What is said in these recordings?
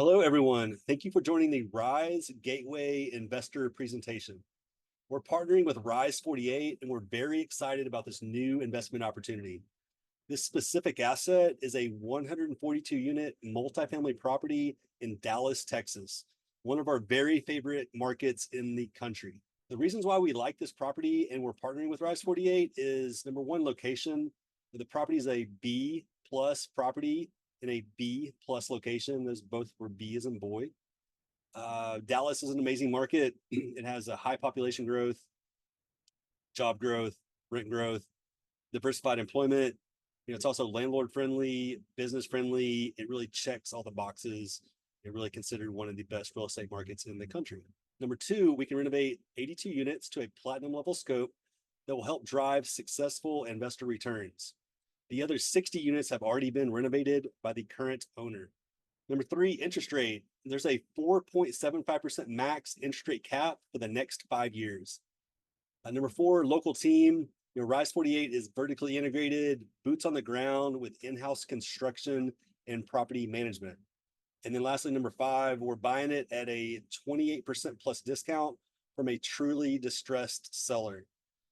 Hello, everyone. Thank you for joining the Rise Gateway Investor presentation. We're partnering with Rise 48, and we're very excited about this new investment opportunity. This specific asset is a 142 unit multifamily property in Dallas, Texas, one of our very favorite markets in the country. The reasons why we like this property and we're partnering with Rise 48 is number one, location. The property is a B plus property in a B plus location. Those both were B as in boy. Dallas is an amazing market. It has a high population growth, job growth, rent growth, diversified employment. It's also landlord friendly, business friendly. It really checks all the boxes. It really considered one of the best real estate markets in the country. Number two, we can renovate 82 units to a platinum level scope that will help drive successful investor returns. The other 60 units have already been renovated by the current owner. Number three, interest rate. There's a 4.75% max interest rate cap for the next 5 years. Number four, local team. Rise 48 is vertically integrated, boots on the ground with in-house construction and property management. And then lastly, number five, we're buying it at a 28% plus discount from a truly distressed seller.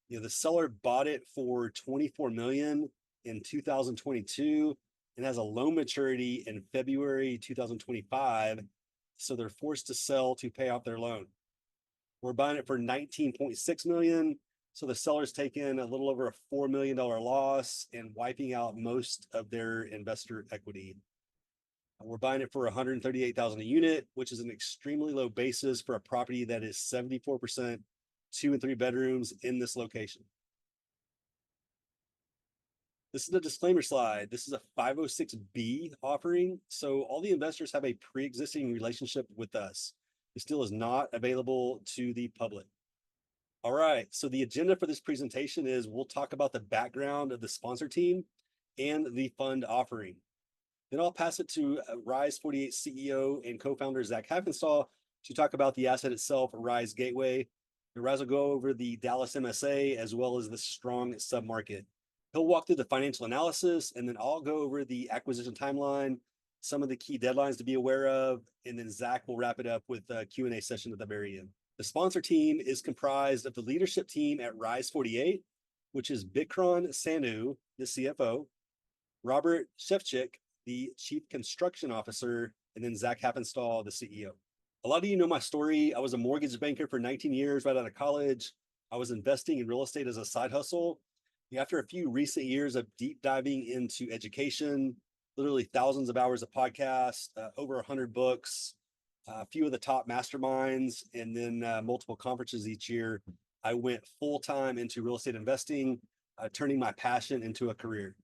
The seller bought it for 24 million in 2022 and has a loan maturity in February 2025. So they're forced to sell to pay off their loan. We're buying it for 19.6 million. So the seller's taken a little over a $4 million loss and wiping out most of their investor equity. We're buying it for 138,000 a unit, which is an extremely low basis for a property that is 74% 2 and 3 bedrooms in this location. This is a disclaimer slide. This is a 506B offering. So all the investors have a pre-existing relationship with us. This deal is not available to the public. All right, so the agenda for this presentation is we'll talk about the background of the sponsor team and the fund offering. Then I'll pass it to Rise 48 CEO and co-founder Zach Hafenstall to talk about the asset itself, Rise Gateway. And Rise will go over the Dallas MSA as well as the strong submarket. He'll walk through the financial analysis, and then I'll go over the acquisition timeline, some of the key deadlines to be aware of, and then Zach will wrap it up with a Q&A session at the very end. The sponsor team is comprised of the leadership team at Rise 48, which is Bikram Sanu, the CFO, Robert Shevchik, the Chief Construction Officer, and then Zach Hafenstall, the CEO. A lot of you know my story. I was a mortgage banker for 19 years right out of college. I was investing in real estate as a side hustle. After a few recent years of deep diving into education, literally thousands of hours of podcasts, over 100 books, a few of the top masterminds, and then multiple conferences each year, I went full-time into real estate investing, turning my passion into a career.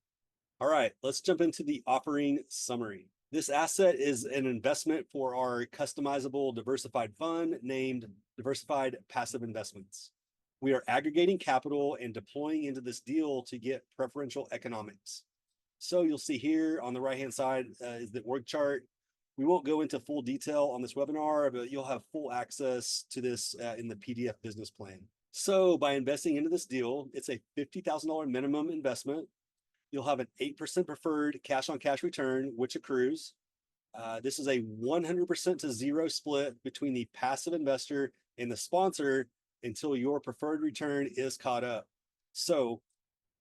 All right, let's jump into the offering summary. This asset is an investment for our customizable diversified fund named Diversified Passive Investments. We are aggregating capital and deploying into this deal to get preferential economics. So you'll see here on the right-hand side is the org chart. We won't go into full detail on this webinar, but you'll have full access to this in the PDF business plan. So by investing into this deal, it's a $50,000 minimum investment. You'll have an 8% preferred cash on cash return, which accrues. This is a 100% to zero split between the passive investor and the sponsor until your preferred return is caught up. So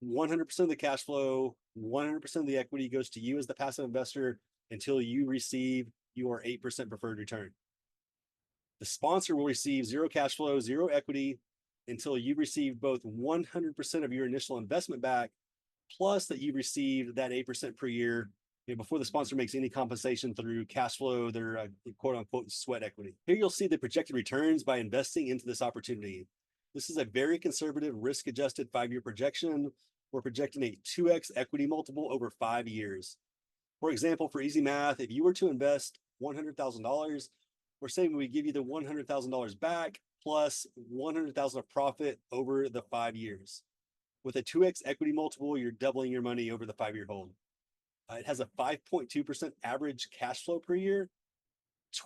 100% of the cash flow, 100% of the equity goes to you as the passive investor until you receive your 8% preferred return. The sponsor will receive zero cash flow, zero equity until you receive both 100% of your initial investment back, plus that you received that 8% per year before the sponsor makes any compensation through cash flow, their quote unquote sweat equity. Here you'll see the projected returns by investing into this opportunity. This is a very conservative risk adjusted 5-year projection. We're projecting a 2x equity multiple over 5 years. For example, for easy math, if you were to invest $100,000, we're saying we give you the $100,000 back plus $100,000 of profit over the 5 years. With a 2x equity multiple, you're doubling your money over the 5-year hold. It has a 5.2% average cash flow per year,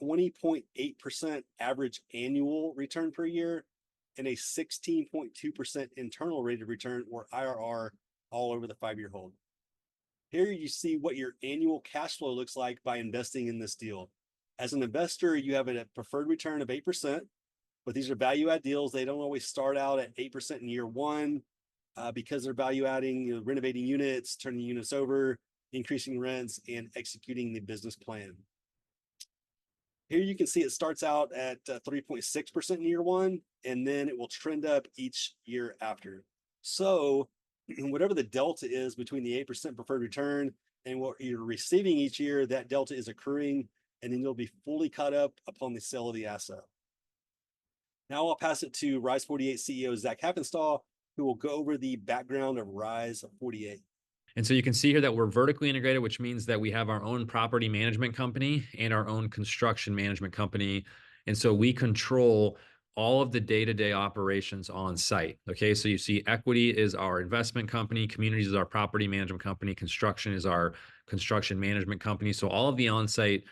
20.8% average annual return per year, and a 16.2% internal rate of return, or IRR, all over the 5-year hold. Here you see what your annual cash flow looks like by investing in this deal. As an investor, you have a preferred return of 8%, but these are value add deals. They don't always start out at 8% in year one because they're value adding, renovating units, turning units over, increasing rents, and executing the business plan. Here you can see it starts out at 3.6% in year one, and then it will trend up each year after. So whatever the delta is between the 8% preferred return and what you're receiving each year, that delta is accruing, and then you'll be fully caught up upon the sale of the asset. Now I'll pass it to Rise 48 CEO Zach Happenstall, who will go over the background of Rise 48. And so you can see here that we're vertically integrated, which means that we have our own property management company and our own construction management company. And so we control all of the day-to-day operations on site. Okay, so you see Equity is our investment company, Communities is our property management company, Construction is our construction management company. So all of the on-site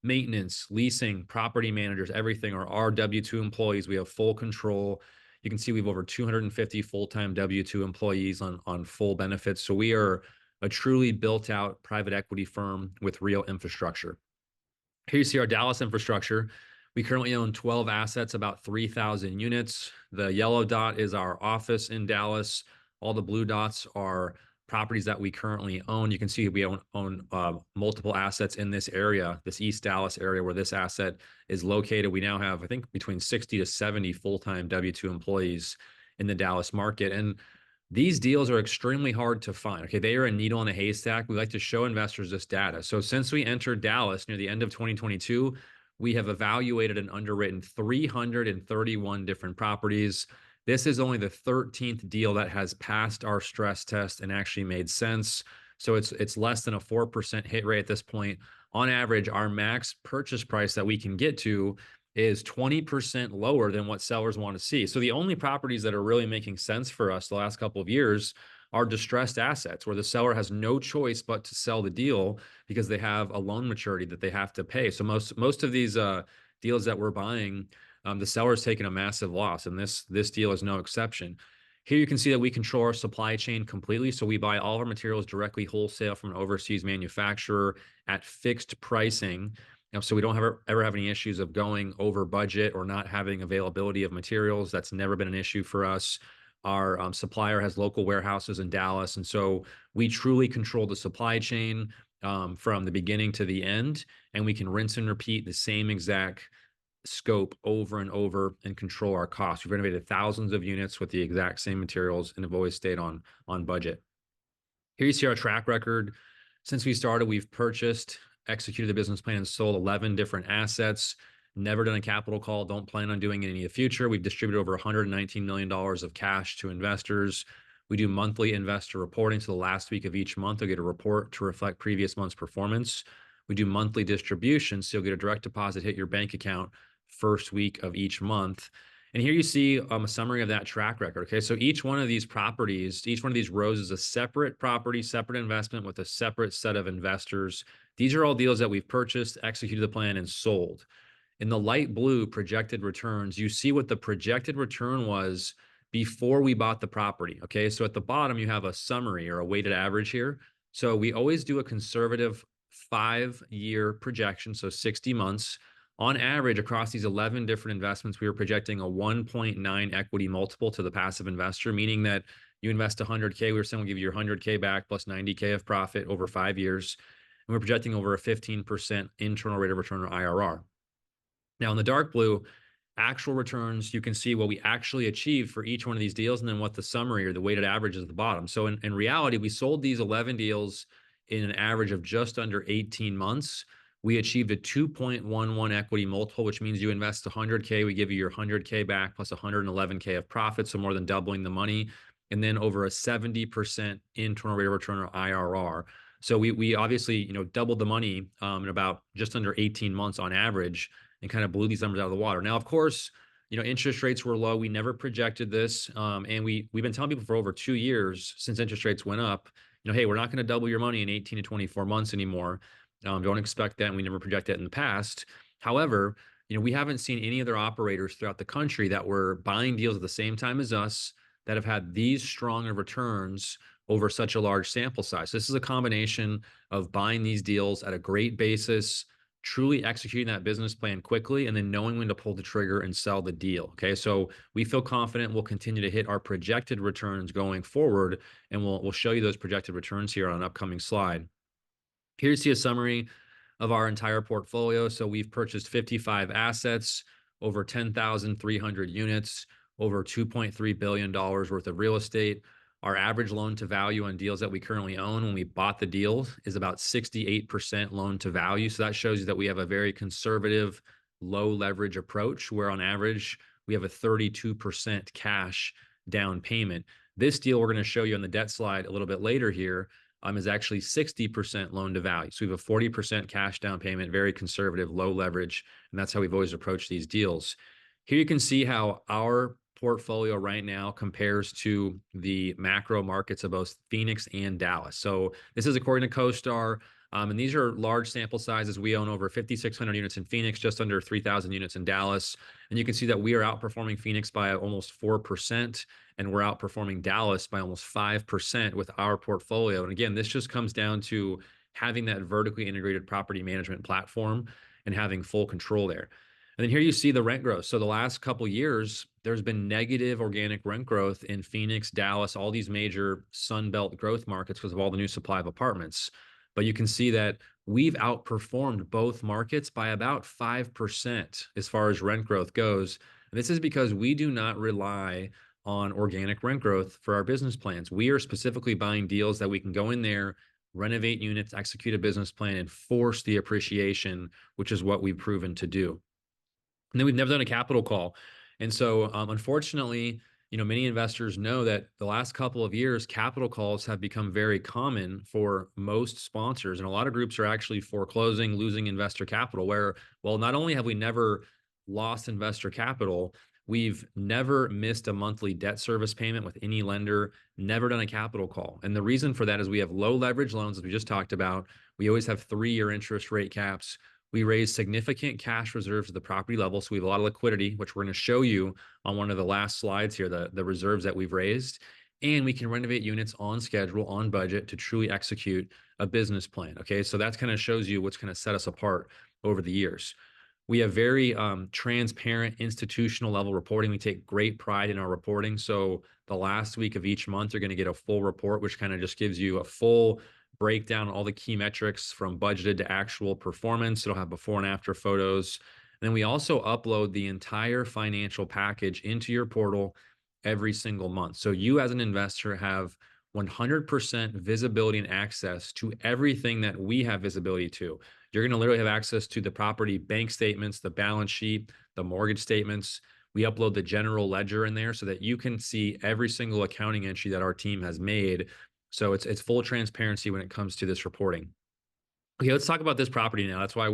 maintenance, leasing, property managers, everything are our W-2 employees. We have full control. You can see we have over 250 full-time W-2 employees on full benefits. So we are a truly built out private equity firm with real infrastructure. Here you see our Dallas infrastructure. We currently own 12 assets, about 3,000 units. The yellow dot is our office in Dallas. All the blue dots are properties that we currently own. You can see we own multiple assets in this area, this East Dallas area where this asset is located. We now have, I think, between 60 to 70 full-time W-2 employees in the Dallas market. And these deals are extremely hard to find. Okay, they are a needle in a haystack. We like to show investors this data. So since we entered Dallas near the end of 2022, we have evaluated and underwritten 331 different properties. This is only the 13th deal that has passed our stress test and actually made sense. So it's less than a 4% hit rate at this point. On average, our max purchase price that we can get to is 20% lower than what sellers want to see. So the only properties that are really making sense for us the last couple of years are distressed assets where the seller has no choice but to sell the deal because they have a loan maturity that they have to pay. So most of these deals that we're buying, the seller's taking a massive loss, and this deal is no exception. Here you can see that we control our supply chain completely. So we buy all our materials directly wholesale from an overseas manufacturer at fixed pricing. So we don't ever have any issues of going over budget or not having availability of materials. That's never been an issue for us. Our supplier has local warehouses in Dallas. And so we truly control the supply chain from the beginning to the end. And we can rinse and repeat the same exact scope over and over and control our costs. We've renovated thousands of units with the exact same materials and have always stayed on budget. Here you see our track record. Since we started, we've purchased, executed the business plan, and sold 11 different assets. Never done a capital call. Don't plan on doing it in the future. We've distributed over $119 million of cash to investors. We do monthly investor reporting. So the last week of each month, you'll get a report to reflect previous month's performance. We do monthly distributions. So you'll get a direct deposit hit your bank account first week of each month. And here you see a summary of that track record. Okay, so each one of these properties, each one of these rows is a separate property, separate investment with a separate set of investors. These are all deals that we've purchased, executed the plan, and sold. In the light blue projected returns, you see what the projected return was before we bought the property. Okay, so at the bottom, you have a summary or a weighted average here. So we always do a conservative 5-year projection, so 60 months. On average, across these 11 different investments, we were projecting a 1.9 equity multiple to the passive investor, meaning that you invest 100K, we were saying we'll give you your 100K back plus 90K of profit over 5 years. And we're projecting over a 15% internal rate of return or IRR. Now in the dark blue, actual returns, you can see what we actually achieved for each one of these deals and then what the summary or the weighted average is at the bottom. So in reality, we sold these 11 deals in an average of just under 18 months. We achieved a 2.11 equity multiple, which means you invest 100K, we give you your 100K back plus 111K of profit, so more than doubling the money, and then over a 70% internal rate of return or IRR. So we obviously doubled the money in about just under 18 months on average, and kind of blew these numbers out of the water. Now, of course, interest rates were low. We never projected this, and we've been telling people for over 2 years since interest rates went up, hey, we're not going to double your money in 18 to 24 months anymore. Don't expect that, and we never projected it in the past. However, we haven't seen any other operators throughout the country that were buying deals at the same time as us that have had these stronger returns over such a large sample size. This is a combination of buying these deals at a great basis, truly executing that business plan quickly, and then knowing when to pull the trigger and sell the deal. Okay. So we feel confident we'll continue to hit our projected returns going forward. And we'll show you those projected returns here on an upcoming slide. Here you see a summary of our entire portfolio. So we've purchased 55 assets, over 10,300 units, over $2.3 billion worth of real estate. Our average loan to value on deals that we currently own when we bought the deal is about 68% loan to value. So that shows you that we have a very conservative, low leverage approach, where on average, we have a 32% cash down payment. This deal we're going to show you on the debt slide a little bit later here is actually 60% loan to value. So we have a 40% cash down payment, very conservative, low leverage. And that's how we've always approached these deals. Here you can see how our portfolio right now compares to the macro markets of both Phoenix and Dallas. So this is according to CoStar. And these are large sample sizes. We own over 5,600 units in Phoenix, just under 3,000 units in Dallas. And you can see that we are outperforming Phoenix by almost 4%, and we're outperforming Dallas by almost 5% with our portfolio. And again, this just comes down to having that vertically integrated property management platform and having full control there. And then here you see the rent growth. So the last couple of years, there's been negative organic rent growth in Phoenix, Dallas, all these major Sunbelt growth markets because of all the new supply of apartments. But you can see that we've outperformed both markets by about 5% as far as rent growth goes. And this is because we do not rely on organic rent growth for our business plans. We are specifically buying deals that we can go in there, renovate units, execute a business plan, and force the appreciation, which is what we've proven to do. And then we've never done a capital call. And so, unfortunately, many investors know that the last couple of years, capital calls have become very common for most sponsors. And a lot of groups are actually foreclosing, losing investor capital, where, well, not only have we never lost investor capital, we've never missed a monthly debt service payment with any lender, never done a capital call. And the reason for that is we have low leverage loans, as we just talked about. We always have 3-year interest rate caps. We raise significant cash reserves at the property level. So we have a lot of liquidity, which we're going to show you on one of the last slides here, the reserves that we've raised. And we can renovate units on schedule, on budget, to truly execute a business plan. Okay, so that kind of shows you what's going to set us apart over the years. We have very transparent institutional level reporting. We take great pride in our reporting. So the last week of each month, you're going to get a full report, which kind of just gives you a full breakdown, all the key metrics from budgeted to actual performance. It'll have before and after photos. And then we also upload the entire financial package into your portal every single month. So you as an investor have 100% visibility and access to everything that we have visibility to. You're going to literally have access to the property bank statements, the balance sheet, the mortgage statements. We upload the general ledger in there so that you can see every single accounting entry that our team has made. So it's full transparency when it comes to this reporting. Okay, let's talk about this property now. That's why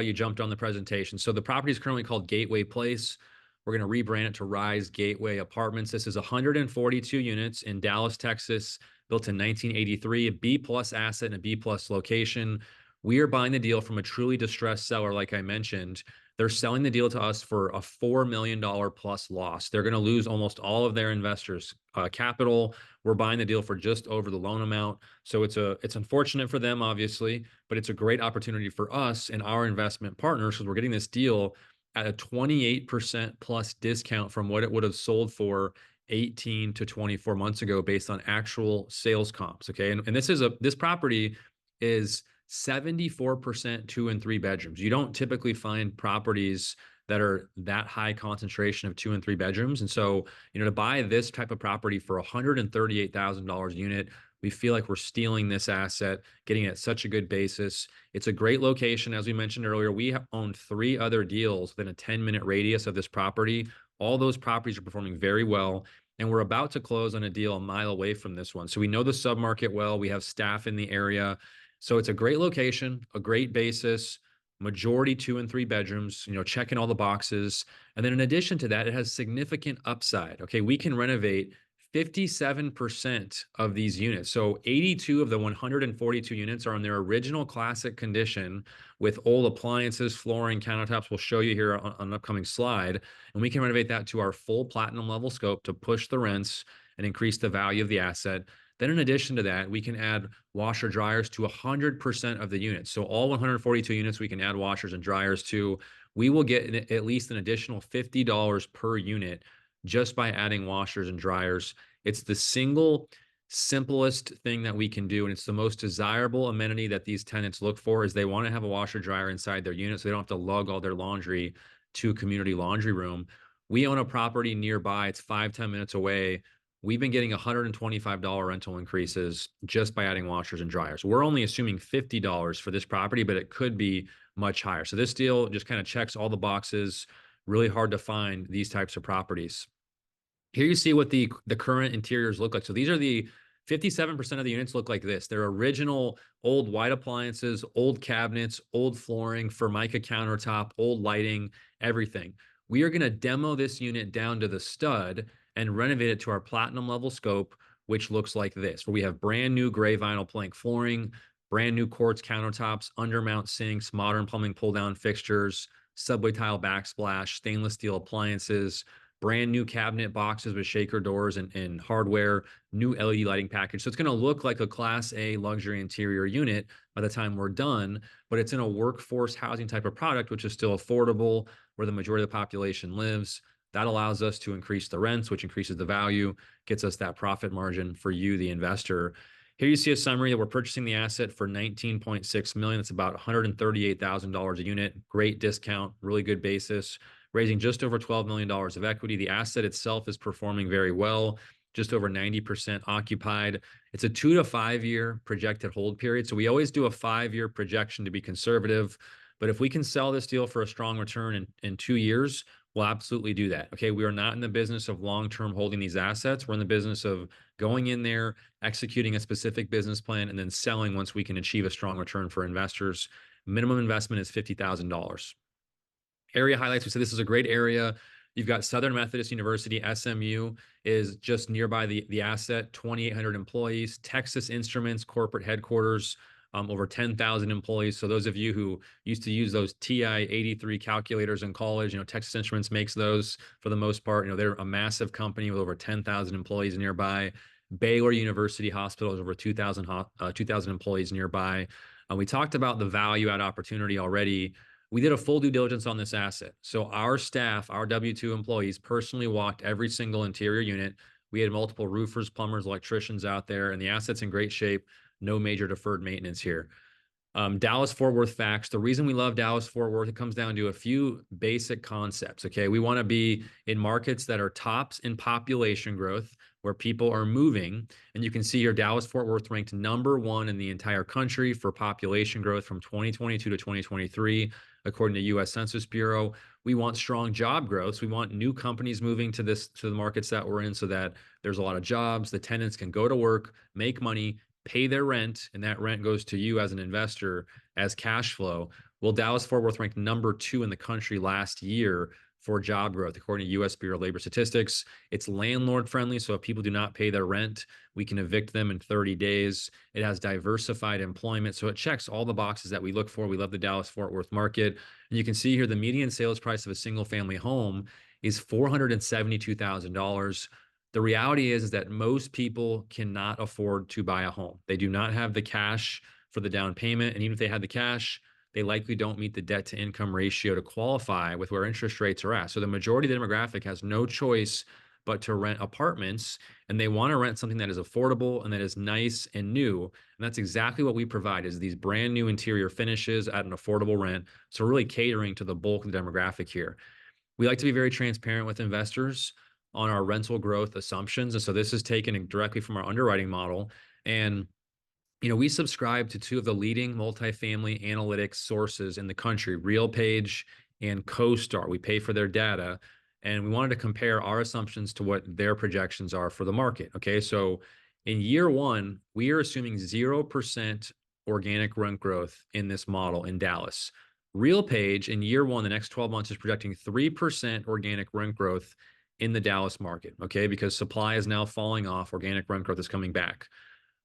you jumped on the presentation. So the property is currently called Gateway Place. We're going to rebrand it to Rise Gateway Apartments. This is 142 units in Dallas, Texas, built in 1983, a B+ asset and a B+ location. We are buying the deal from a truly distressed seller, like I mentioned. They're selling the deal to us for a $4 million plus loss. They're going to lose almost all of their investors' capital. We're buying the deal for just over the loan amount. So it's unfortunate for them, obviously, but it's a great opportunity for us and our investment partners, because we're getting this deal at a 28% plus discount from what it would have sold for 18 to 24 months ago based on actual sales comps. Okay. And this property is 74% 2 and 3 bedrooms. You don't typically find properties that are that high concentration of 2 and 3 bedrooms. And so, to buy this type of property for $138,000 a unit, we feel like we're stealing this asset, getting it at such a good basis. It's a great location. As we mentioned earlier, we have owned 3 other deals within a 10-minute radius of this property. All those properties are performing very well. And we're about to close on a deal a mile away from this one. So we know the submarket well. We have staff in the area. So it's a great location, a great basis, majority 2 and 3 bedrooms, checking all the boxes. And then in addition to that, it has significant upside. Okay, we can renovate 57% of these units. So 82 of the 142 units are in their original classic condition with old appliances, flooring, countertops. We'll show you here on an upcoming slide. And we can renovate that to our full platinum level scope to push the rents and increase the value of the asset. Then in addition to that, we can add washer dryers to 100% of the units. So all 142 units, we can add washers and dryers to. We will get at least an additional $50 per unit just by adding washers and dryers. It's the single simplest thing that we can do, and it's the most desirable amenity that these tenants look for. Is they want to have a washer dryer inside their unit so they don't have to lug all their laundry to a community laundry room. We own a property nearby. It's 5-10 minutes away. We've been getting $125 rental increases just by adding washers and dryers. We're only assuming $50 for this property, but it could be much higher. So this deal just kind of checks all the boxes. Really hard to find these types of properties. Here you see what the current interiors look like. So these are the 57% of the units look like this. They're original old white appliances, old cabinets, old flooring, Formica countertop, old lighting, everything. We are going to demo this unit down to the stud and renovate it to our platinum level scope, which looks like this, where we have brand new gray vinyl plank flooring, brand new quartz countertops, undermount sinks, modern plumbing pull down fixtures, subway tile backsplash, stainless steel appliances, brand new cabinet boxes with shaker doors and hardware, new LED lighting package. So it's going to look like a Class A luxury interior unit by the time we're done, but it's in a workforce housing type of product, which is still affordable, where the majority of the population lives. That allows us to increase the rents, which increases the value, gets us that profit margin for you, the investor. Here you see a summary that we're purchasing the asset for $19.6 million. It's about $138,000 a unit. Great discount, really good basis, raising just over $12 million of equity. The asset itself is performing very well, just over 90% occupied. It's a 2 to 5 year projected hold period. So we always do a 5-year projection to be conservative. But if we can sell this deal for a strong return in 2 years, we'll absolutely do that. Okay, we are not in the business of long-term holding these assets. We're in the business of going in there, executing a specific business plan, and then selling once we can achieve a strong return for investors. Minimum investment is $50,000. Area highlights, we said this is a great area. You've got Southern Methodist University, SMU is just nearby the asset, 2,800 employees. Texas Instruments corporate headquarters, over 10,000 employees. So those of you who used to use those TI-83 calculators in college, Texas Instruments makes those for the most part. They're a massive company with over 10,000 employees nearby. Baylor University Hospital is over 2,000 employees nearby. We talked about the value add opportunity already. We did a full due diligence on this asset. So our staff, our W-2 employees, personally walked every single interior unit. We had multiple roofers, plumbers, electricians out there, and the asset's in great shape. No major deferred maintenance here. Dallas-Fort Worth facts. The reason we love Dallas-Fort Worth, it comes down to a few basic concepts, okay? We want to be in markets that are tops in population growth, where people are moving. And you can see here, Dallas-Fort Worth ranked #1 in the entire country for population growth from 2022 to 2023, according to U.S. Census Bureau. We want strong job growth. So we want new companies moving to the markets that we're in so that there's a lot of jobs. The tenants can go to work, make money, pay their rent, and that rent goes to you as an investor as cash flow. Well, Dallas-Fort Worth ranked #2 in the country last year for job growth, according to U.S. Bureau of Labor Statistics. It's landlord friendly, so if people do not pay their rent, we can evict them in 30 days. It has diversified employment, so it checks all the boxes that we look for. We love the Dallas-Fort Worth market. And you can see here the median sales price of a single family home is $472,000. The reality is that most people cannot afford to buy a home. They do not have the cash for the down payment. And even if they had the cash, they likely don't meet the debt to income ratio to qualify with where interest rates are at. So the majority of the demographic has no choice but to rent apartments, and they want to rent something that is affordable and that is nice and new. And that's exactly what we provide, is these brand new interior finishes at an affordable rent. So we're really catering to the bulk of the demographic here. We like to be very transparent with investors on our rental growth assumptions. And so this is taken directly from our underwriting model. And, we subscribe to 2 of the leading multifamily analytics sources in the country, RealPage and CoStar. We pay for their data, and we wanted to compare our assumptions to what their projections are for the market. Okay. So in year 1, we are assuming 0% organic rent growth in this model in Dallas. RealPage in year 1, the next 12 months, is projecting 3% organic rent growth in the Dallas market, okay? Because supply is now falling off, organic rent growth is coming back.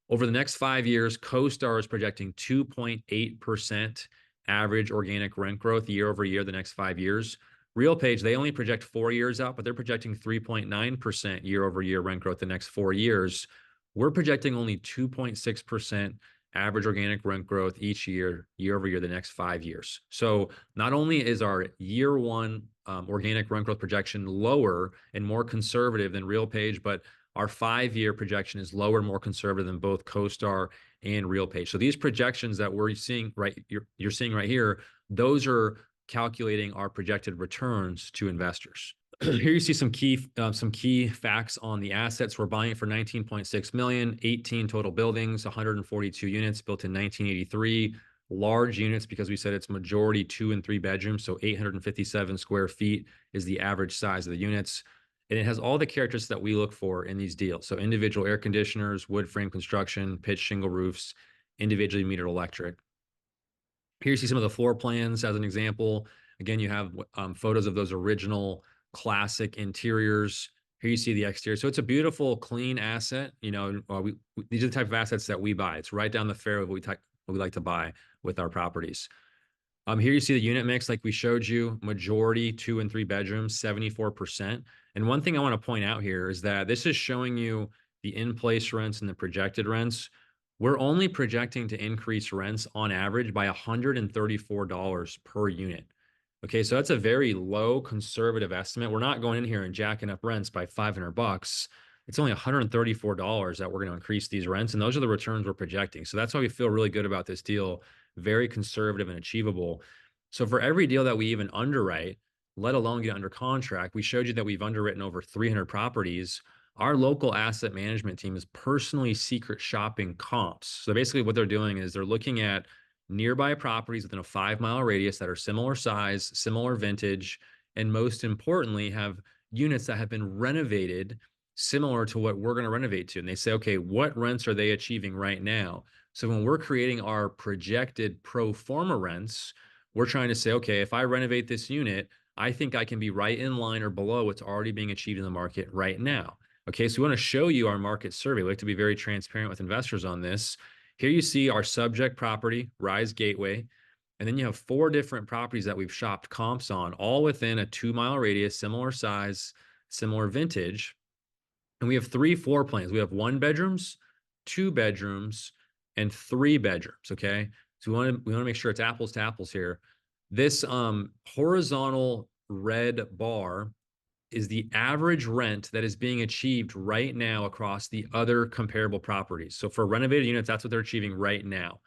Over the next 5 years, CoStar is projecting 2.8% average organic rent growth year over year the next 5 years. RealPage, they only project 4 years out, but they're projecting 3.9% year over year rent growth the next 4 years. we're projecting only 2.6% average organic rent growth each year, year over year, the next 5 years. So not only is our year one organic rent growth projection lower and more conservative than RealPage, but our 5 year projection is lower and more conservative than both CoStar and RealPage. So these projections that we're seeing you're seeing right here, those are calculating our projected returns to investors. Here you see some key facts on the assets. We're buying it for 19.6 million, 18 total buildings, 142 units built in 1983. Large units because we said it's majority 2 and 3 bedrooms, so 857 square feet is the average size of the units. And it has all the characteristics that we look for in these deals. So individual air conditioners, wood frame construction, pitch shingle roofs, individually metered electric. Here you see some of the floor plans as an example. Again, you have photos of those original classic interiors. Here you see the exterior. So it's a beautiful, clean asset. You know, these are the type of assets that we buy. It's right down the fairway of what we like to buy with our properties. Here you see the unit mix, like we showed you, majority 2 and 3 bedrooms, 74%. And one thing I want to point out here is that this is showing you the in-place rents and the projected rents. We're only projecting to increase rents on average by $134 per unit. Okay, so that's a very low conservative estimate. We're not going in here and jacking up rents by $500. It's only $134 that we're going to increase these rents, and those are the returns we're projecting. So that's why we feel really good about this deal. Very conservative and achievable. So for every deal that we even underwrite, let alone get under contract, we showed you that we've underwritten over 300 properties. Our local asset management team is personally secret shopping comps. So basically what they're doing is they're looking at nearby properties within a 5-mile radius that are similar size, similar vintage, and most importantly, have units that have been renovated similar to what we're going to renovate to. And they say, okay, what rents are they achieving right now? So when we're creating our projected pro forma rents, we're trying to say, okay, if I renovate this unit, I think I can be right in line or below what's already being achieved in the market right now. Okay, so we want to show you our market survey. We like to be very transparent with investors on this. Here you see our subject property, Rise Gateway, and then you have 4 different properties that we've shopped comps on, all within a 2-mile radius, similar size, similar vintage. And we have 3 floor plans. We have 1 bedrooms, 2 bedrooms, and 3 bedrooms, okay? So we want to make sure it's apples to apples here. This horizontal red bar is the average rent that is being achieved right now across the other comparable properties. So for renovated units, that's what they're achieving right now.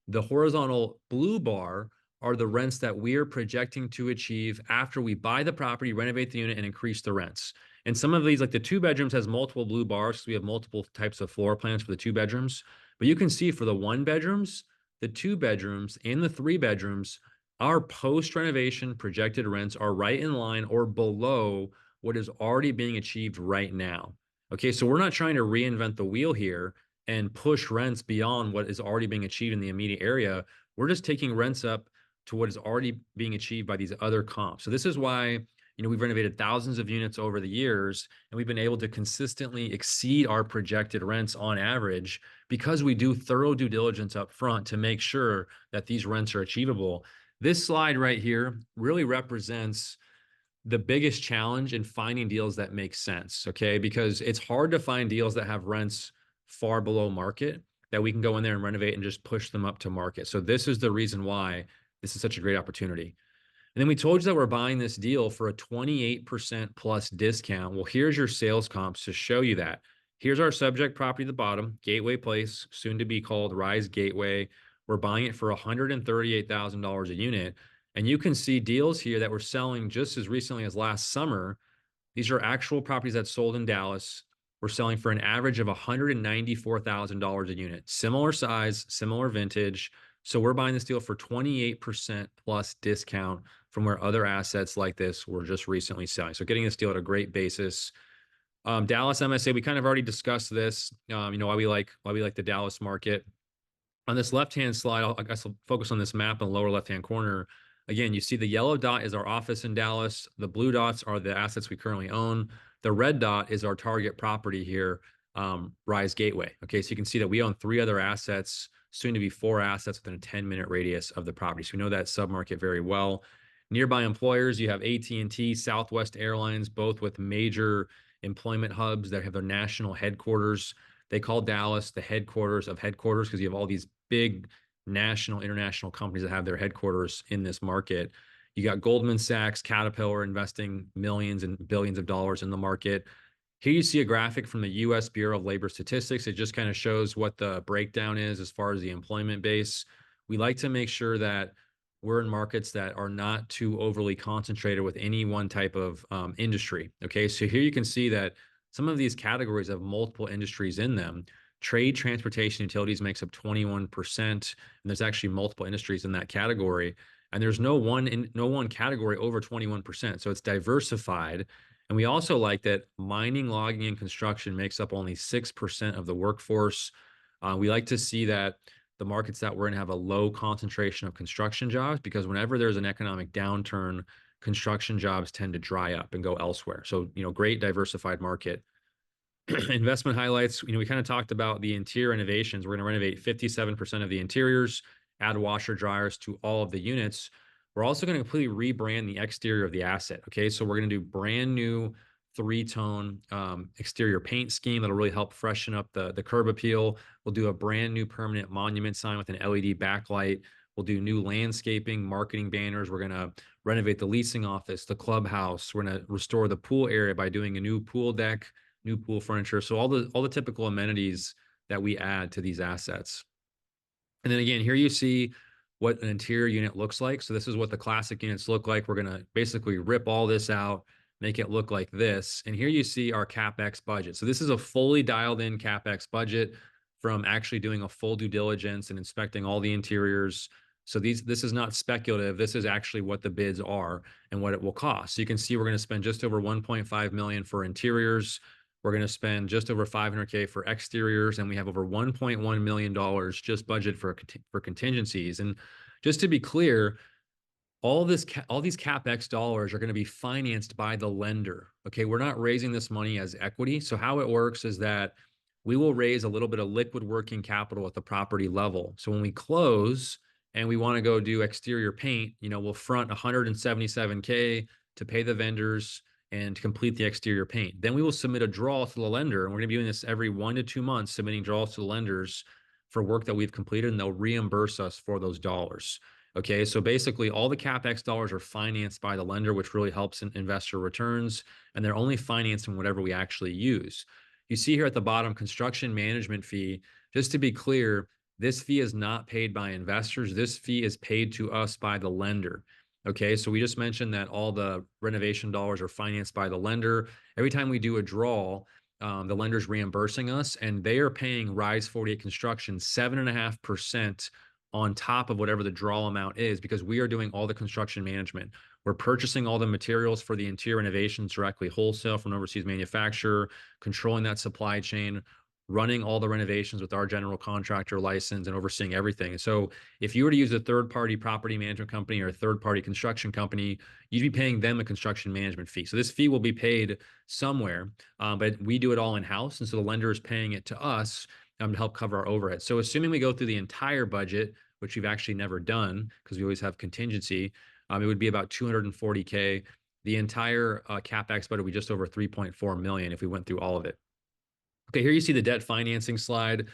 The horizontal blue bar are the rents that we are projecting to achieve after we buy the property, renovate the unit, and increase the rents. And some of these, like the 2 bedrooms has multiple blue bars, so we have multiple types of floor plans for the 2 bedrooms. But you can see for the 1 bedrooms, the 2 bedrooms, and the 3 bedrooms, our post-renovation projected rents are right in line or below what is already being achieved right now. Okay, so we're not trying to reinvent the wheel here and push rents beyond what is already being achieved in the immediate area. We're just taking rents up to what is already being achieved by these other comps. So this is why, you know, we've renovated thousands of units over the years, and we've been able to consistently exceed our projected rents on average because we do thorough due diligence up front to make sure that these rents are achievable. This slide right here really represents the biggest challenge in finding deals that make sense, okay? Because it's hard to find deals that have rents far below market that we can go in there and renovate and just push them up to market. So this is the reason why this is such a great opportunity. And then we told you that we're buying this deal for a 28% plus discount. Well, here's your sales comps to show you that. Here's our subject property at the bottom, Gateway Place, soon to be called Rise Gateway. We're buying it for $138,000 a unit. And you can see deals here that we're selling just as recently as last summer. These are actual properties that sold in Dallas. We're selling for an average of $194,000 a unit. Similar size, similar vintage. So we're buying this deal for 28% plus discount from where other assets like this were just recently selling. So getting this deal at a great basis. Dallas MSA, we kind of already discussed this, you know, why we like the Dallas market. On this left-hand slide, I guess I'll focus on this map in the lower left-hand corner. Again, you see the yellow dot is our office in Dallas. The blue dots are the assets we currently own. The red dot is our target property here, Rise Gateway. Okay, so you can see that we own 3 other assets, soon to be 4 assets within a 10-minute radius of the property. So we know that submarket very well. Nearby employers, you have AT&T, Southwest Airlines, both with major employment hubs that have their national headquarters They call Dallas the headquarters of headquarters because you have all these big national, international companies that have their headquarters in this market. You got Goldman Sachs, Caterpillar investing millions and billions of dollars in the market. Here you see a graphic from the US Bureau of Labor Statistics. It just kind of shows what the breakdown is as far as the employment base. We like to make sure that we're in markets that are not too overly concentrated with any one type of industry. Okay, so here you can see that some of these categories have multiple industries in them. Trade, transportation, utilities makes up 21%, and there's actually multiple industries in that category. And there's no one category over 21%. So it's diversified. And we also like that mining, logging, and construction makes up only 6% of the workforce. We like to see that the markets that we're in have a low concentration of construction jobs, because whenever there's an economic downturn, construction jobs tend to dry up and go elsewhere. So, great diversified market. Investment highlights, we kind of talked about the interior renovations. We're going to renovate 57% of the interiors, add washer dryers to all of the units. We're also going to completely rebrand the exterior of the asset. Okay, so we're going to do brand new 3-tone exterior paint scheme that'll really help freshen up the curb appeal. We'll do a brand new permanent monument sign with an LED backlight. We'll do new landscaping, marketing banners. We're going to renovate the leasing office, the clubhouse. We're going to restore the pool area by doing a new pool deck, new pool furniture. So all the typical amenities that we add to these assets. And then again, here you see what an interior unit looks like. So this is what the classic units look like. We're going to basically rip all this out, make it look like this. And here you see our CapEx budget. So this is a fully dialed in CapEx budget from actually doing a full due diligence and inspecting all the interiors. So this is not speculative. This is actually what the bids are and what it will cost. So you can see we're going to spend just over 1.5 million for interiors. We're going to spend just over 500K for exteriors, and we have over $1.1 million just budget for contingencies. And just to be clear, all these CapEx dollars are going to be financed by the lender. Okay, we're not raising this money as equity. So how it works is that we will raise a little bit of liquid working capital at the property level. So when we close and we want to go do exterior paint, we'll front 177K to pay the vendors and to complete the exterior paint. Then we will submit a draw to the lender, and we're going to be doing this every 1 to 2 months, submitting draws to the lenders for work that we've completed, and they'll reimburse us for those dollars. Okay, so basically all the CapEx dollars are financed by the lender, which really helps in investor returns, and they're only financing whatever we actually use. You see here at the bottom, construction management fee. Just to be clear, this fee is not paid by investors. This fee is paid to us by the lender. Okay, so we just mentioned that all the renovation dollars are financed by the lender. Every time we do a draw, the lender's reimbursing us, and they are paying Rise 48 Construction 7.5% on top of whatever the draw amount is, because we are doing all the construction management. We're purchasing all the materials for the interior renovations directly wholesale from an overseas manufacturer, controlling that supply chain, running all the renovations with our general contractor license, and overseeing everything. So if you were to use a third-party property management company or a third-party construction company, you'd be paying them a construction management fee. So this fee will be paid somewhere, but we do it all in-house. And so the lender is paying it to us to help cover our overhead. So assuming we go through the entire budget, which we've actually never done because we always have contingency, it would be about 240K. The entire CapEx budget would be just over 3.4 million if we went through all of it. Okay, here you see the debt financing slide.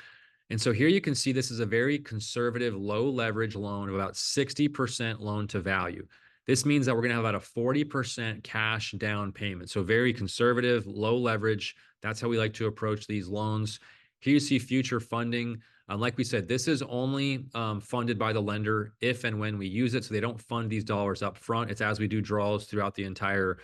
And so here you can see this is a very conservative, low leverage loan of about 60% loan to value. This means that we're going to have about a 40% cash down payment. So very conservative, low leverage. That's how we like to approach these loans. Here you see future funding. Like we said, this is only funded by the lender if and when we use it. So they don't fund these dollars up front. It's as we do draws throughout the entire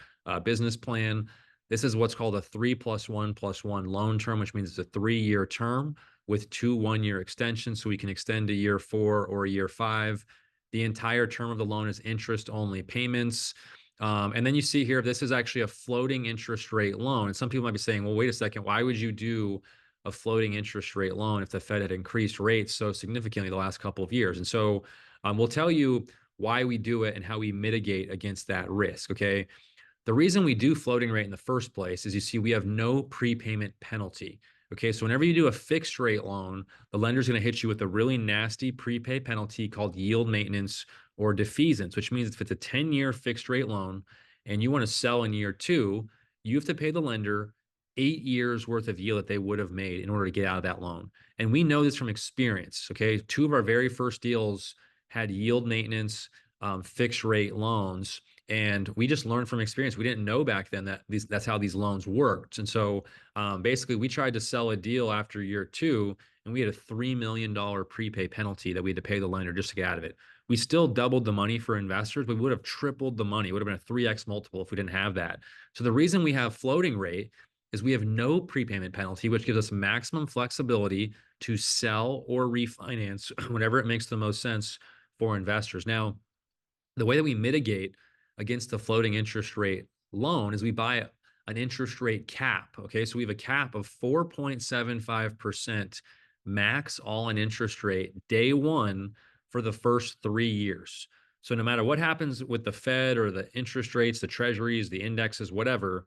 business plan. This is what's called a 3+1+1 loan term, which means it's a 3-year term with 2 1-year extensions. So we can extend to year 4 or year 5. The entire term of the loan is interest only payments. And then you see here, this is actually a floating interest rate loan. And some people might be saying, well, wait a second, why would you do a floating interest rate loan if the Fed had increased rates so significantly the last couple of years? And so we'll tell you why we do it and how we mitigate against that risk, okay? The reason we do floating rate in the first place is, you see, we have no prepayment penalty. Okay, so whenever you do a fixed rate loan, the lender's going to hit you with a really nasty prepay penalty called yield maintenance or defeasance, which means if it's a 10-year fixed rate loan and you want to sell in year 2, you have to pay the lender 8 years worth of yield that they would have made in order to get out of that loan. And we know this from experience. Okay. 2 of our very first deals had yield maintenance, fixed rate loans. And we just learned from experience. We didn't know back then that that's how these loans worked. And so basically, we tried to sell a deal after year 2, and we had a $3 million prepay penalty that we had to pay the lender just to get out of it. We still doubled the money for investors. We would have tripled the money. It would have been a 3x multiple if we didn't have that. So the reason we have floating rate is we have no prepayment penalty, which gives us maximum flexibility to sell or refinance whenever it makes the most sense for investors. Now, the way that we mitigate against the floating interest rate loan is we buy an interest rate cap. Okay. So we have a cap of 4.75% max all-in interest rate day one for the first 3 years. So no matter what happens with the Fed or the interest rates, the treasuries, the indexes, whatever,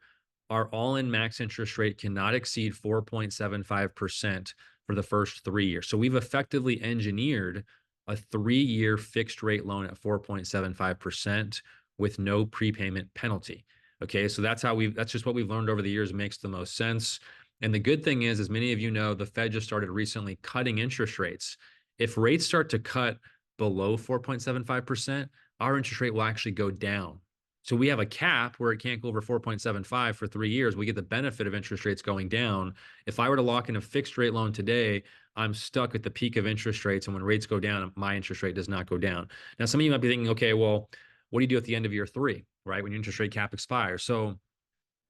our all-in max interest rate cannot exceed 4.75% for the first 3 years. So we've effectively engineered a 3-year fixed rate loan at 4.75% with no prepayment penalty. Okay, so that's just what we've learned over the years. It makes the most sense. And the good thing is, as many of you know, the Fed just started recently cutting interest rates. If rates start to cut below 4.75%, our interest rate will actually go down. So we have a cap where it can't go over 4.75 for 3 years. We get the benefit of interest rates going down. If I were to lock in a fixed rate loan today, I'm stuck at the peak of interest rates. And when rates go down, my interest rate does not go down. Now, some of you might be thinking, okay, well, what do you do at the end of year 3, right? When your interest rate cap expires. So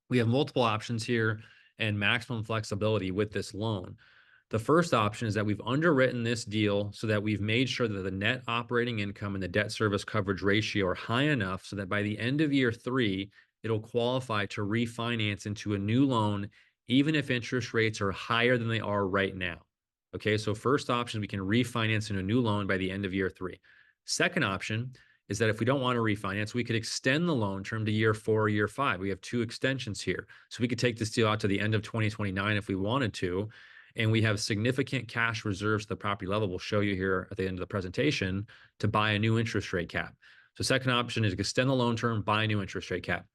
we have multiple options here and maximum flexibility with this loan. The first option is that we've underwritten this deal so that we've made sure that the net operating income and the debt service coverage ratio are high enough so that by the end of year 3, it'll qualify to refinance into a new loan, even if interest rates are higher than they are right now. Okay, so first option, we can refinance in a new loan by the end of year 3. Second option is that if we don't want to refinance, we could extend the loan term to year 4 or year 5. We have 2 extensions here. So we could take this deal out to the end of 2029 if we wanted to. And we have significant cash reserves at the property level. We'll show you here at the end of the presentation to buy a new interest rate cap. So second option is to extend the loan term, buy a new interest rate cap.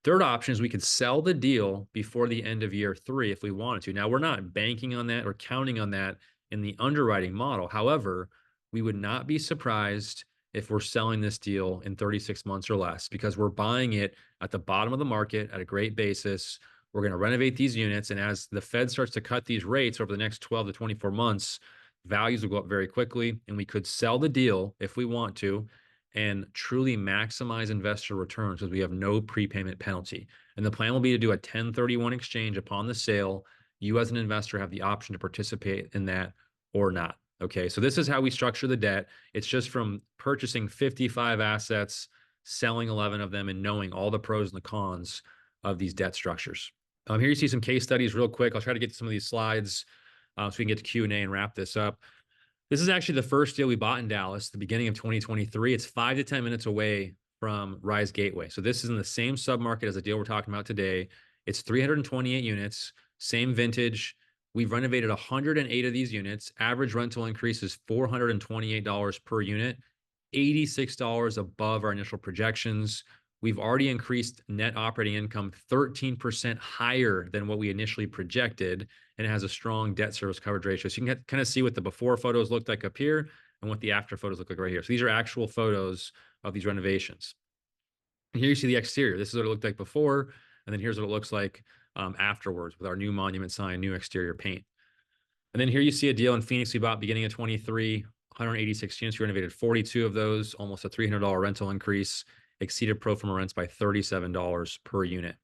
Third option is we could sell the deal before the end of year 3 if we wanted to. Now, we're not banking on that or counting on that in the underwriting model. However, we would not be surprised if we're selling this deal in 36 months or less because we're buying it at the bottom of the market at a great basis. We're going to renovate these units. And as the Fed starts to cut these rates over the next 12 to 24 months, values will go up very quickly. And we could sell the deal if we want to and truly maximize investor returns because we have no prepayment penalty. And the plan will be to do a 1031 exchange upon the sale. You as an investor have the option to participate in that or not. Okay, so this is how we structure the debt. It's just from purchasing 55 assets, selling 11 of them, and knowing all the pros and the cons of these debt structures. Here you see some case studies real quick. I'll try to get to some of these slides so we can get to Q&A and wrap this up. This is actually the first deal we bought in Dallas, the beginning of 2023. It's 5 to 10 minutes away from Rise Gateway. So this is in the same submarket as the deal we're talking about today. It's 328 units, same vintage. We've renovated 108 of these units. Average rental increase is $428 per unit, $86 above our initial projections. We've already increased net operating income 13% higher than what we initially projected, and it has a strong debt service coverage ratio. So you can kind of see what the before photos looked like up here and what the after photos look like right here. So these are actual photos of these renovations. And here you see the exterior. This is what it looked like before, and then here's what it looks like afterwards with our new monument sign, new exterior paint. And then here you see a deal in Phoenix we bought beginning of 23, 186 units. We renovated 42 of those, almost a $300 rental increase, exceeded pro forma rents by $37 per unit.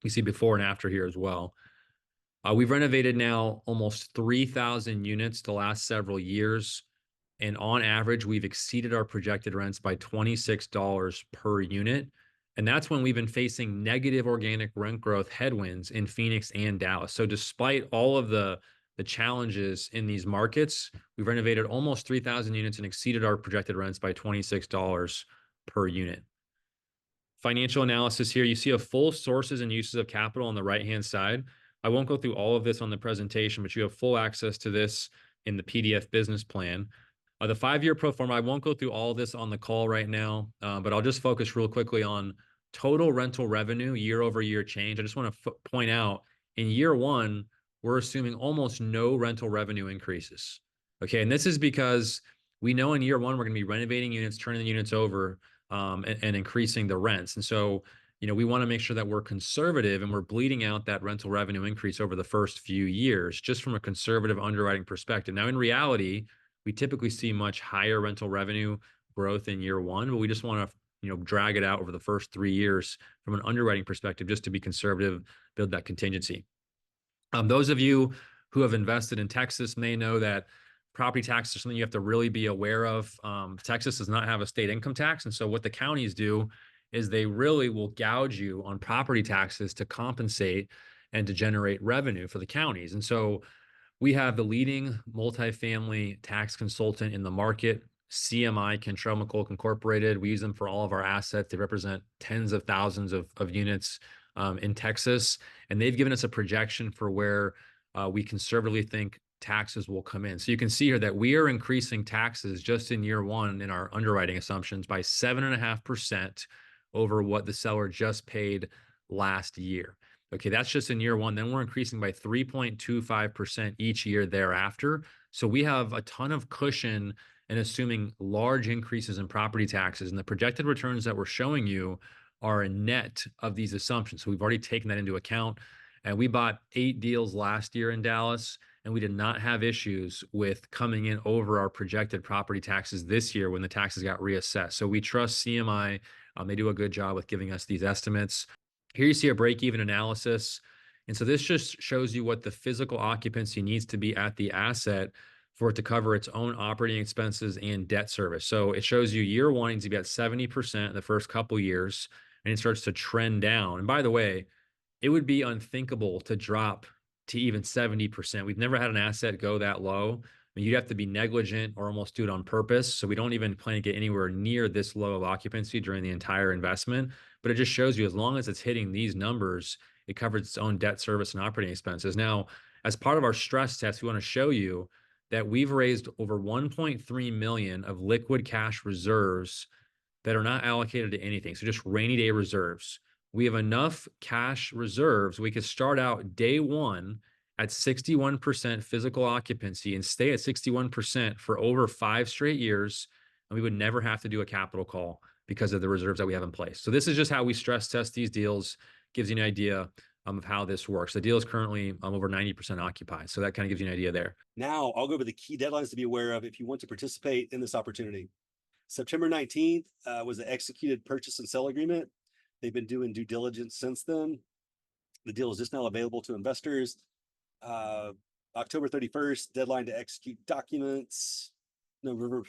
You see before and after here as well. We've renovated now almost 3,000 units the last several years. And on average, we've exceeded our projected rents by $26 per unit. And that's when we've been facing negative organic rent growth headwinds in Phoenix and Dallas. So despite all of the challenges in these markets, we've renovated almost 3,000 units and exceeded our projected rents by $26 per unit. Financial analysis here. You see a full sources and uses of capital on the right-hand side. I won't go through all of this on the presentation, but you have full access to this in the PDF business plan. The 5-year pro forma, I won't go through all of this on the call right now, but I'll just focus real quickly on total rental revenue year over year change. I just want to point out In year one, we're assuming almost no rental revenue increases. Okay. And this is because we know in year one, we're going to be renovating units, turning the units over, and increasing the rents. And so, we want to make sure that we're conservative and we're bleeding out that rental revenue increase over the first few years, just from a conservative underwriting perspective. Now, in reality, we typically see much higher rental revenue growth in year one, but we just want to, drag it out over the first 3 years from an underwriting perspective, just to be conservative, build that contingency. Those of you who have invested in Texas may know that property tax is something you have to really be aware of. Texas does not have a state income tax. And so what the counties do is they really will gouge you on property taxes to compensate and to generate revenue for the counties. And so we have the leading multifamily tax consultant in the market, CMI, Cantrell McCulloch Incorporated. We use them for all of our assets. They represent tens of thousands of units in Texas. And they've given us a projection for where we conservatively think taxes will come in. So you can see here that we are increasing taxes just in year one in our underwriting assumptions by 7.5% over what the seller just paid last year. Okay, that's just in year one. Then we're increasing by 3.25% each year thereafter. So we have a ton of cushion and assuming large increases in property taxes. And the projected returns that we're showing you are a net of these assumptions. So we've already taken that into account. And we bought 8 deals last year in Dallas, and we did not have issues with coming in over our projected property taxes this year when the taxes got reassessed. So we trust CMI. They do a good job with giving us these estimates. Here you see a break-even analysis. And so this just shows you what the physical occupancy needs to be at the asset for it to cover its own operating expenses and debt service. So it shows you year one needs to be at 70% in the first couple years, and it starts to trend down. And by the way, it would be unthinkable to drop to even 70%. We've never had an asset go that low. I mean, you'd have to be negligent or almost do it on purpose. So we don't even plan to get anywhere near this low of occupancy during the entire investment. But it just shows you as long as it's hitting these numbers, it covers its own debt service and operating expenses. Now, as part of our stress test, we want to show you that we've raised over 1.3 million of liquid cash reserves that are not allocated to anything. So just rainy day reserves. We have enough cash reserves. We could start out day one at 61% physical occupancy and stay at 61% for over 5 straight years. And we would never have to do a capital call because of the reserves that we have in place. So this is just how we stress test these deals. Gives you an idea of how this works. The deal is currently over 90% occupied. So that kind of gives you an idea there. Now I'll go over the key deadlines to be aware of if you want to participate in this opportunity. September 19th was the executed purchase and sale agreement. They've been doing due diligence since then. The deal is just now available to investors. October 31st, deadline to execute documents. November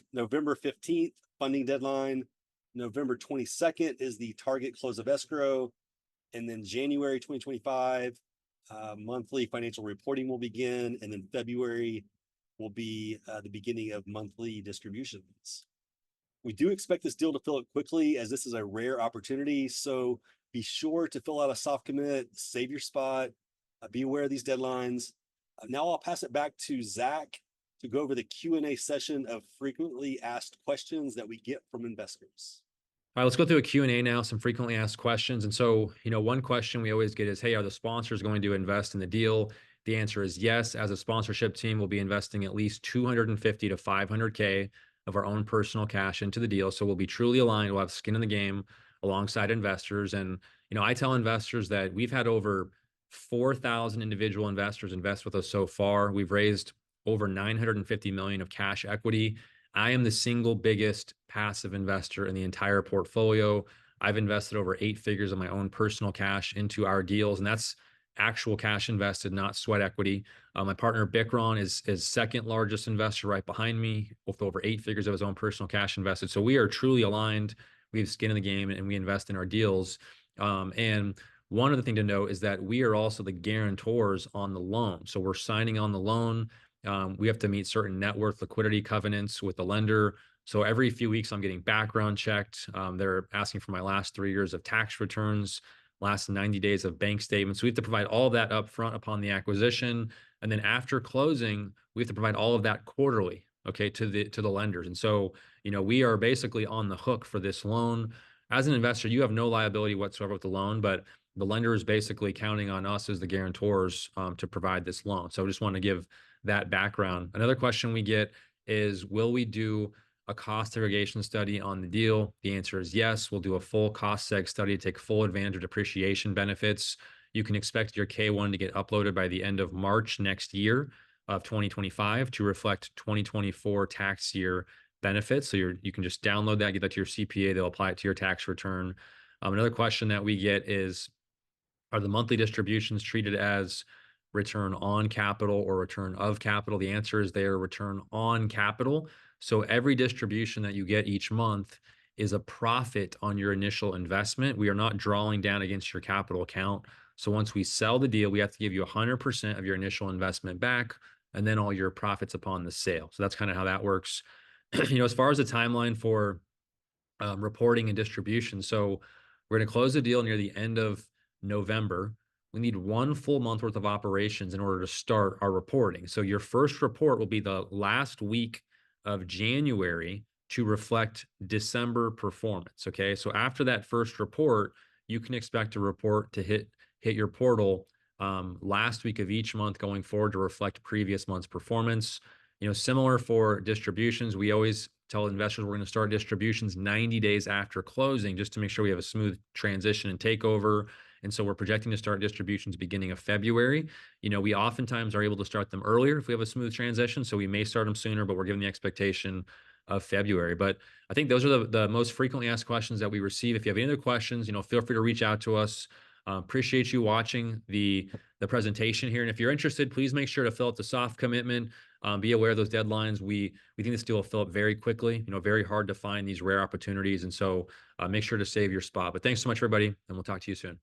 15th, funding deadline. November 22nd is the target close of escrow. And then January 2025, monthly financial reporting will begin. And then February will be the beginning of monthly distributions. We do expect this deal to fill up quickly as this is a rare opportunity. So be sure to fill out a soft commit, save your spot, be aware of these deadlines. Now I'll pass it back to Zach to go over the Q&A session of frequently asked questions that we get from investors. All right, let's go through a Q&A now, some frequently asked questions. And so, one question we always get is, hey, are the sponsors going to invest in the deal? The answer is yes. As a sponsorship team, we'll be investing at least 250 to 500K of our own personal cash into the deal. So we'll be truly aligned. We'll have skin in the game alongside investors. And, I tell investors that we've had over 4,000 individual investors invest with us so far. We've raised over 950 million of cash equity. I am the single biggest passive investor in the entire portfolio. I've invested over 8 figures of my own personal cash into our deals, and that's actual cash invested, not sweat equity. My partner Bikram is second largest investor right behind me with over 8 figures of his own personal cash invested. So we are truly aligned. We have skin in the game and we invest in our deals. And one other thing to note is that we are also the guarantors on the loan. So we're signing on the loan. We have to meet certain net worth liquidity covenants with the lender. So every few weeks I'm getting background checked. They're asking for my last 3 years of tax returns, last 90 days of bank statements. We have to provide all of that up front upon the acquisition. And then after closing, we have to provide all of that quarterly, okay, to the lenders. And so, we are basically on the hook for this loan. As an investor, you have no liability whatsoever with the loan, but the lender is basically counting on us as the guarantors to provide this loan. So I just want to give that background. Another question we get is, will we do a cost segregation study on the deal? The answer is yes. We'll do a full cost seg study to take full advantage of depreciation benefits. You can expect your K1 to get uploaded by the end of March next year of 2025 to reflect 2024 tax year benefits. So you can just download that, get that to your CPA. They'll apply it to your tax return. Another question that we get is, are the monthly distributions treated as return on capital or return of capital? The answer is they are return on capital. So every distribution that you get each month is a profit on your initial investment. We are not drawing down against your capital account. So once we sell the deal, we have to give you 100% of your initial investment back, and then all your profits upon the sale. So that's kind of how that works. As far as the timeline for reporting and distribution. So we're going to close the deal near the end of November. We need 1 full month worth of operations in order to start our reporting. So your first report will be the last week of January to reflect December performance. Okay. So after that first report, you can expect a report to hit your portal last week of each month going forward to reflect previous month's performance. Similar for distributions, we always tell investors we're going to start distributions 90 days after closing, just to make sure we have a smooth transition and takeover. And so we're projecting to start distributions beginning of February. We oftentimes are able to start them earlier if we have a smooth transition. So we may start them sooner, but we're given the expectation of February. But I think those are the most frequently asked questions that we receive. If you have any other questions, feel free to reach out to us. Appreciate you watching the presentation here. And if you're interested, please make sure to fill out the soft commitment. Be aware of those deadlines. We think this deal will fill up very quickly. Very hard to find these rare opportunities. And so make sure to save your spot. But thanks so much, everybody, and we'll talk to you soon.